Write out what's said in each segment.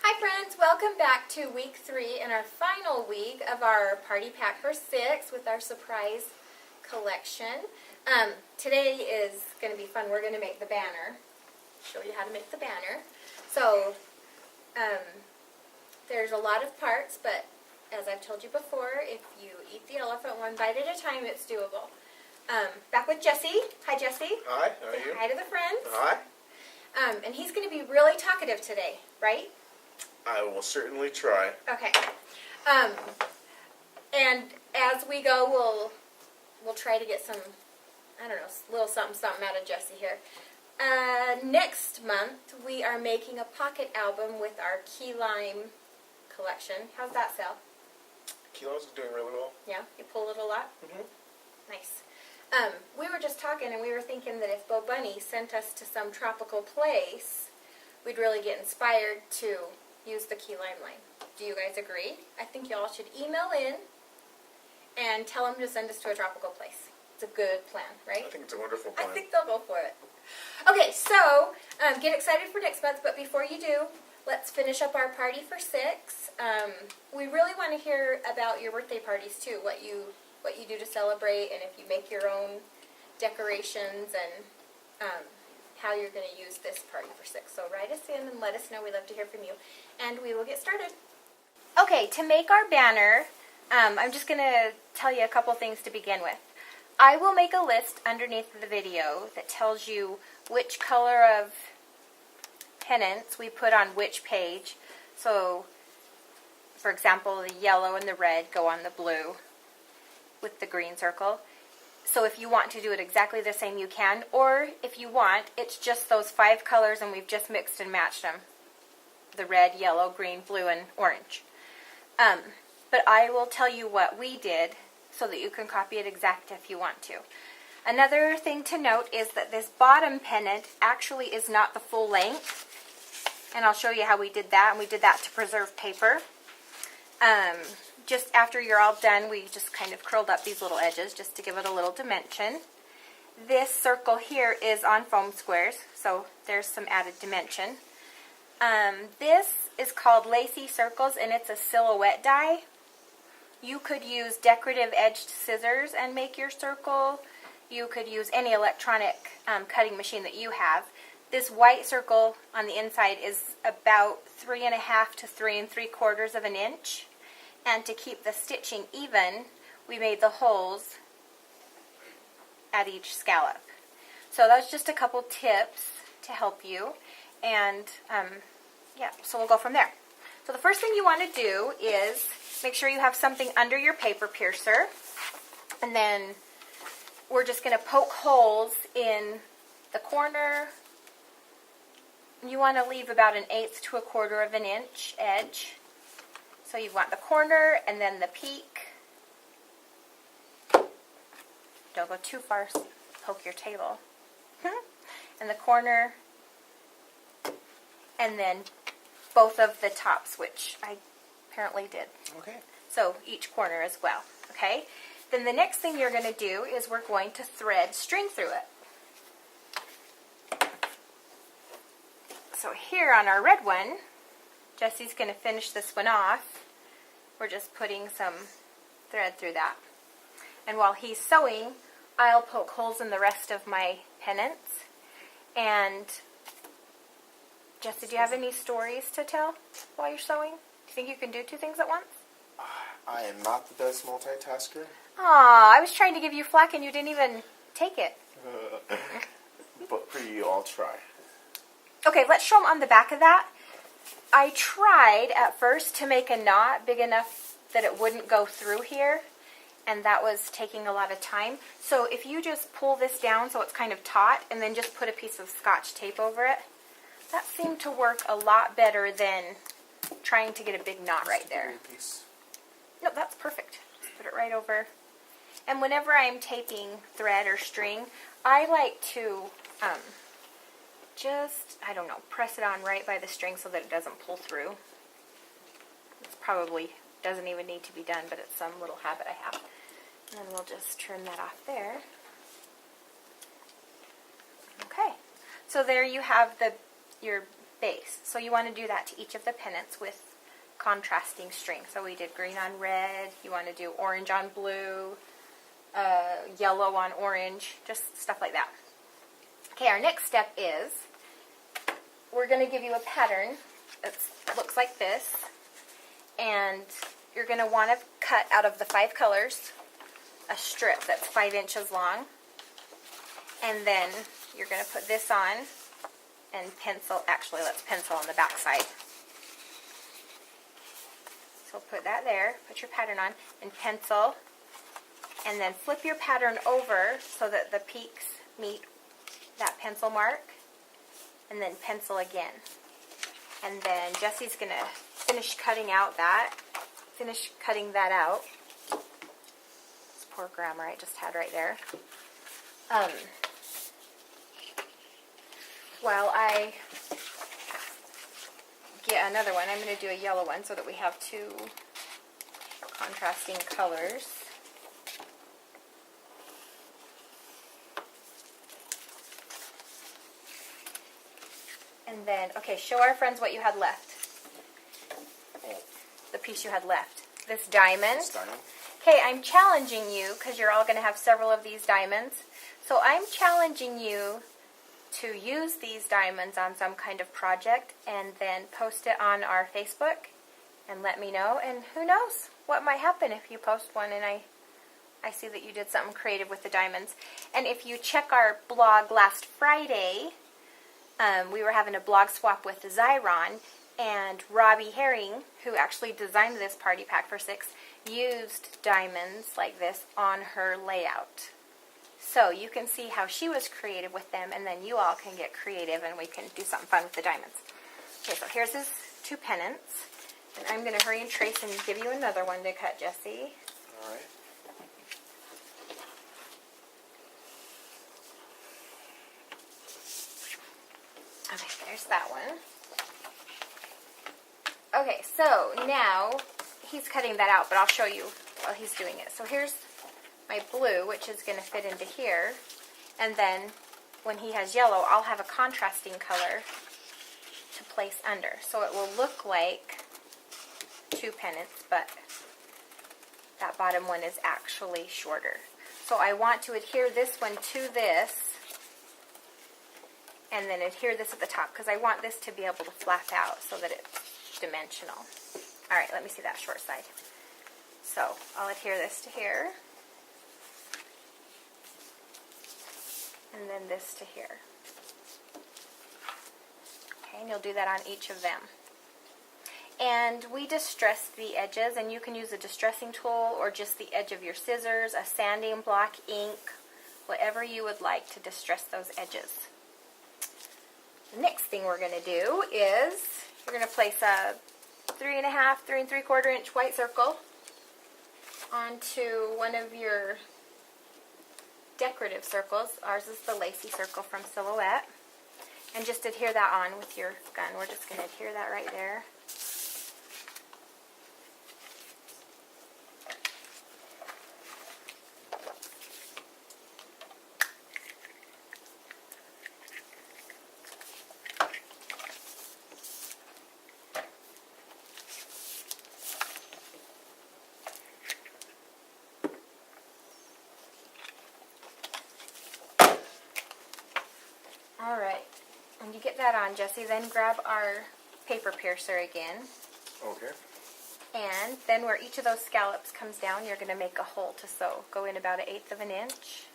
Hi friends, welcome back to week 3 and our final week of our Party Pack for 6 with our surprise collection. Today is going to be fun. We're going to make the banner. Show you how to make the banner. So, there's a lot of parts, but as I've told you before, if you eat the elephant one bite at a time, it's doable. Back with Jesse. Hi Jesse. Hi, how are Say you? hi to the friends. Hi. And he's going to be really talkative today, right? I will certainly try. Okay. And as we go, we'll try to get some, I don't know, little something out of Jesse here. Next month, we are making a pocket album with our key lime collection. How's that sell? Key lime's doing really well. Yeah? You pull it a lot? Mm-hmm. Nice. We were just talking, and we were thinking that if Bo Bunny sent us to some tropical place, we'd really get inspired to use the key lime line. Do you guys agree? I think y'all should email in and tell them to send us to a tropical place. It's a good plan, right? I think it's a wonderful plan. I think they'll go for it. Okay, so get excited for next month, but before you do, let's finish up our party for 6. We really want to hear about your birthday parties too, what you do to celebrate, and if you make your own decorations, and how you're going to use this party for 6. So write us in and let us know. We love to hear from you. And we will get started. Okay, to make our banner, I'm just going to tell you a couple things to begin with. I will make a list underneath the video that tells you which color of pennants we put on which page. So, for example, the yellow and the red go on the blue with the green circle. So if you want to do it exactly the same, you can. Or if you want, it's just those 5 colors and we've just mixed and matched them. The red, yellow, green, blue, and orange. But I will tell you what we did so that you can copy it exact if you want to. Another thing to note is that this bottom pennant actually is not the full length. And I'll show you how we did that. And we did that to preserve paper. Just after you're all done, we just kind of curled up these little edges just to give it a little dimension. This circle here is on foam squares, so there's some added dimension. This is called Lacy Circles, and it's a silhouette die. You could use decorative edged scissors and make your circle. You could use any electronic cutting machine that you have. This white circle on the inside is about 3.5 to 3 3/4 of an inch. And to keep the stitching even, we made the holes at each scallop. So that's just a couple tips to help you. And yeah, so we'll go from there. So the first thing you want to do is make sure you have something under your paper piercer. And then we're just going to poke holes in the corner. You want to leave about 1/8 to 1/4 of an inch edge. So you want the corner and then the peak. Don't go too far, poke your table. And the corner, and then both of the tops, which I apparently did. Okay. So each corner as well. Okay? Then the next thing you're going to do is we're going to thread string through it. So here on our red one, Jesse's going to finish this one off. We're just putting some thread through that. And while he's sewing, I'll poke holes in the rest of my pennants. And Jesse, do you have any stories to tell while you're sewing? Do you think you can do 2 things at once? I am not the best multitasker. Aw, I was trying to give you flack and you didn't even take it. But for you, I'll try. Okay, let's show them on the back of that. I tried at first to make a knot big enough that it wouldn't go through here, and that was taking a lot of time. So if you just pull this down so it's kind of taut, and then just put a piece of Scotch tape over it, that seemed to work a lot better than trying to get a big knot right there. No, that's perfect. Just put it right over. And whenever I'm taping thread or string, I like to just, I don't know, press it on right by the string so that it doesn't pull through. It probably doesn't even need to be done, but it's some little habit I have. And then we'll just trim that off there. Okay, so there you have your base. So you want to do that to each of the pennants with contrasting string. So we did green on red, you want to do orange on blue, yellow on orange, just stuff like that. Okay, our next step is we're going to give you a pattern that looks like this, and you're going to want to cut out of the 5 colors a strip that's 5 inches long, and then you're going to put this on and pencil, actually let's pencil on the back side. So put that there, put your pattern on, and pencil, and then flip your pattern over so that the peaks meet that pencil mark, and then pencil again. And then Jesse's going to finish cutting that out. This poor grammar I just had right there. While I get another one, I'm going to do a yellow one so that we have 2 contrasting colors. And then, okay, show our friends what you had left. The piece you had left. This diamond. This diamond. Okay, I'm challenging you, because you're all going to have several of these diamonds. So I'm challenging you to use these diamonds on some kind of project and then post it on our Facebook and let me know. And who knows what might happen if you post one and I see that you did something creative with the diamonds. And if you check our blog last Friday, we were having a blog swap with Zyron, and Robbie Herring, who actually designed this party pack for 6, used diamonds like this on her layout. So you can see how she was creative with them, and then you all can get creative and we can do something fun with the diamonds. Okay, so here's his 2 pennants, and I'm going to hurry and trace and give you another one to cut, Jesse. All right. Okay, there's that one. Okay, so now he's cutting that out, but I'll show you while he's doing it. So here's my blue, which is going to fit into here. And then when he has yellow, I'll have a contrasting color to place under. So it will look like 2 pennants, but that bottom one is actually shorter. So I want to adhere this one to this, and then adhere this at the top, because I want this to be able to flap out so that it's dimensional. All right, let me see that short side. So I'll adhere this to here, and then this to here. Okay, and you'll do that on each of them. And we distress the edges, and you can use a distressing tool or just the edge of your scissors, a sanding block, ink, whatever you would like to distress those edges. The next thing we're going to do is you're going to place a 3 3/4 inch white circle onto one of your decorative circles. Ours is the lacy circle from Silhouette. And just adhere that on with your gun. We're just going to adhere that right there. Alright, when you get that on, Jesse, then grab our paper piercer again. Okay. And then where each of those scallops comes down, you're going to make a hole to sew. Go in about 1/8 of an inch.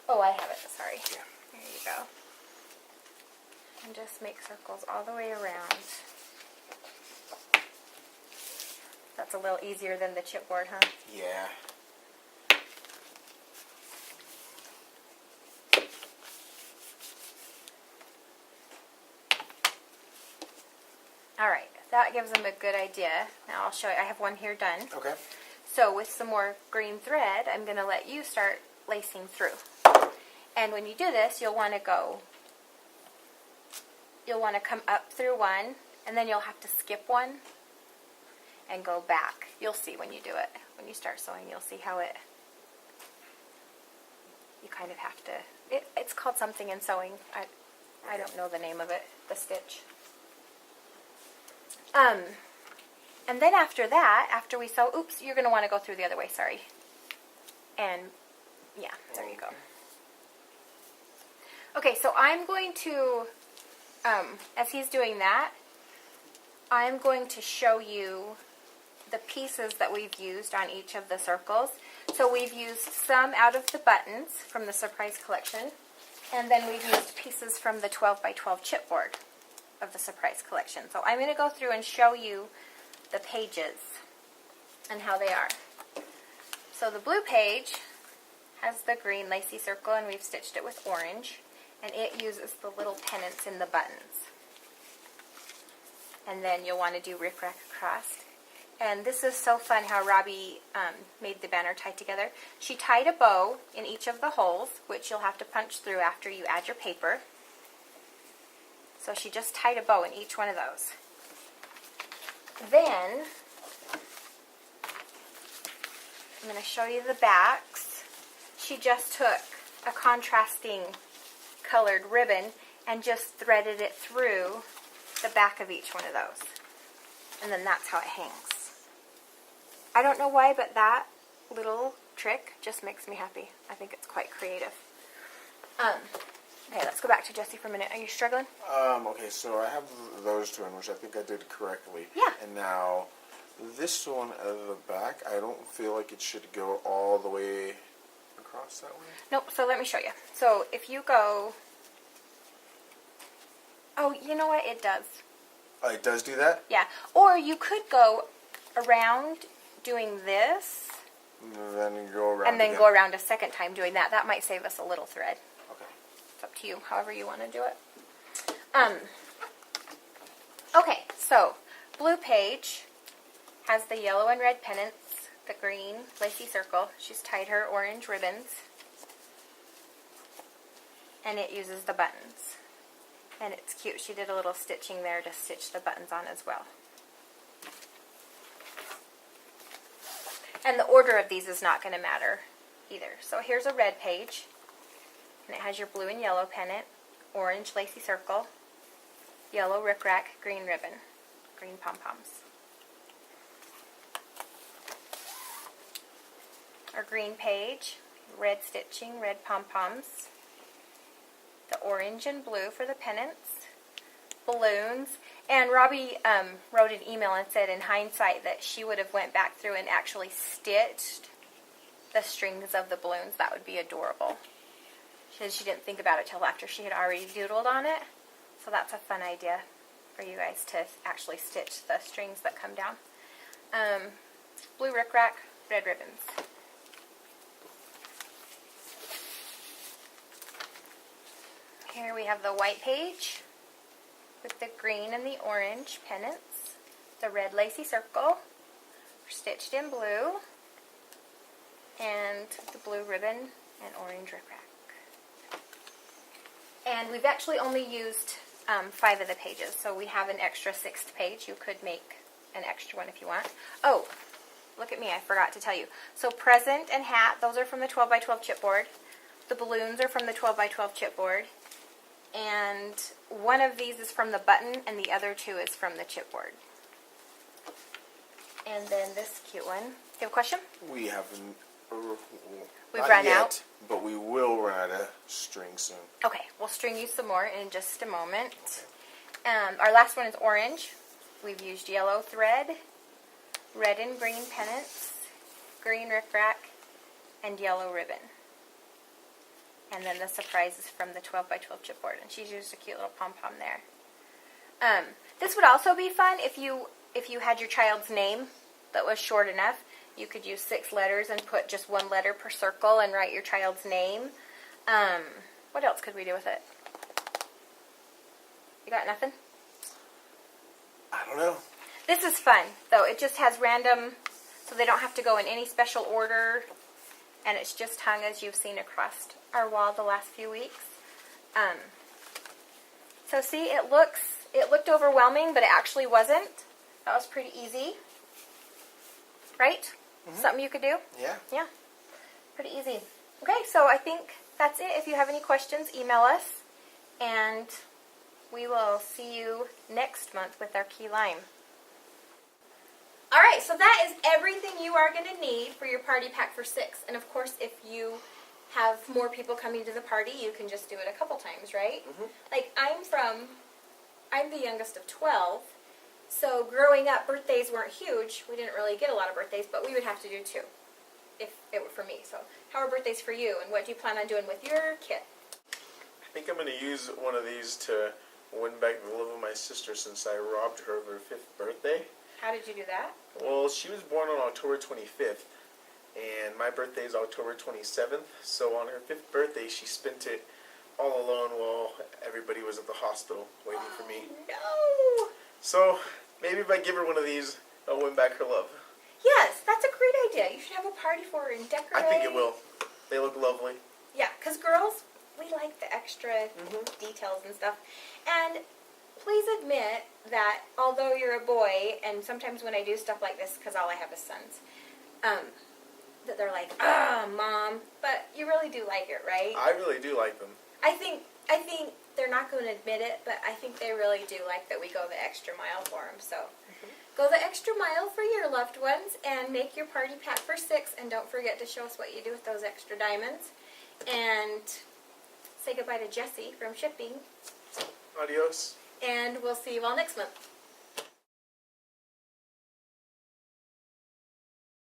Oh, I have it, sorry. Yeah. There you go. And just make circles all the way around. That's a little easier than the chipboard, huh? Yeah. Alright, that gives them a good idea. Now I'll show you. I have one here done. Okay. So with some more green thread, I'm going to let you start lacing through. And when you do this, you'll want to come up through one, and then you'll have to skip one and go back. You'll see when you do it. When you start sewing, you'll see how you kind of have to, it's called something in sewing. I don't know the name of it, the stitch. And then after that, after we sew, oops, you're going to want to go through the other way, sorry. And, yeah, there you go. Okay, so I'm going to, as he's doing that, I'm going to show you the pieces that we've used on each of the circles. So we've used some out of the buttons from the Surprise Collection, and then we've used pieces from the 12 by 12 chipboard of the Surprise Collection. So I'm going to go through and show you the pages and how they are. So the blue page has the green lacy circle, and we've stitched it with orange, and it uses the little pennants in the buttons. And then you'll want to do rip-rack across. And this is so fun how Robbie made the banner tie together. She tied a bow in each of the holes, which you'll have to punch through after you add your paper. So she just tied a bow in each one of those. Then, I'm going to show you the backs. She just took a contrasting colored ribbon and just threaded it through the back of each one of those. And then that's how it hangs. I don't know why, but that little trick just makes me happy. I think it's quite creative. Okay, let's go back to Jessie for a minute. Are you struggling? Okay, so I have those two in, which I think I did correctly. Yeah. And now, this one at the back, I don't feel like it should go all the way across that way. Nope, so let me show you. So if you go... Oh, you know what? It does. Oh, it does do that? Yeah. Or you could go around doing this, And then you go around and then again. go around a second time doing that. That might save us a little thread. Okay. It's up to you, however you want to do it. Okay, so blue page has the yellow and red pennants, the green lacy circle. She's tied her orange ribbons, and it uses the buttons. And it's cute. She did a little stitching there to stitch the buttons on as well. And the order of these is not going to matter either. So here's a red page, and it has your blue and yellow pennant, orange lacy circle, yellow rickrack, green ribbon, green pom-poms. Our green page, red stitching, red pom-poms, the orange and blue for the pennants, balloons, and Robbie wrote an email and said in hindsight that she would have went back through and actually stitched the strings of the balloons. That would be adorable. She said she didn't think about it till after she had already doodled on it. So that's a fun idea for you guys to actually stitch the strings that come down. Blue rickrack, red ribbons. Here we have the white page with the green and the orange pennants, the red lacy circle, stitched in blue, and the blue ribbon and orange rickrack. And we've actually only used 5 of the pages, so we have an extra 6th page. You could make an extra one if you want. Oh, look at me, I forgot to tell you. So present and hat, those are from the 12 by 12 chipboard. The balloons are from the 12 by 12 chipboard. And one of these is from the button, and the other 2 is from the chipboard. And then this cute one. Do you have a question? We haven't. We've Not run yet, out? but we will run out of string soon. Okay, we'll string you some more in just a moment. Our last one is orange. We've used yellow thread, red and green pennants, green rickrack, and yellow ribbon. And then the surprise is from the 12 by 12 chipboard, and she's used a cute little pom-pom there. This would also be fun if you had your child's name that was short enough. You could use 6 letters and put just 1 letter per circle and write your child's name. What else could we do with it? You got nothing? I don't know. This is fun, though. It just has random, so they don't have to go in any special order, and it's just hung as you've seen across our wall the last few weeks. So see, it looked overwhelming, but it actually wasn't. That was pretty easy. Right? Mm-hmm. Something you could do? Yeah. Yeah. Pretty easy. Okay, so I think that's it. If you have any questions, email us, and we will see you next month with our key lime. right, so that is everything you are going to need for your party pack for 6. And of course, if you have more people coming to the party, you can just do it a couple times, right? Mhm. Like, I'm the youngest of 12, so growing up, birthdays weren't huge. We didn't really get a lot of birthdays, but we would have to do 2 if it were for me. So how are birthdays for you, and what do you plan on doing with your kid? I think I'm going to use one of these to win back the love of my sister since I robbed her of her 5th birthday. How did you do that? Well, she was born on October 25th, and my birthday is October 27th. So on her 5th birthday, she spent it all alone while everybody was at the hospital waiting for me. No! So maybe if I give her one of these, I'll win back her love. Yes, that's a great idea. You should have a party for her and decorate. I think it will. They look lovely. Yeah, because girls, we like the extra details and stuff. And please admit that although you're a boy, and sometimes when I do stuff like this, because all I have is sons, that they're like, Mom, but you really do like it, right? I really do like them. I think they're not going to admit it, but I think they really do like that we go the extra mile for them. So go the extra mile for your loved ones and make your party pack for 6. And don't forget to show us what you do with those extra diamonds. And say goodbye to Jessie from shipping. Adios. And we'll see you all next month.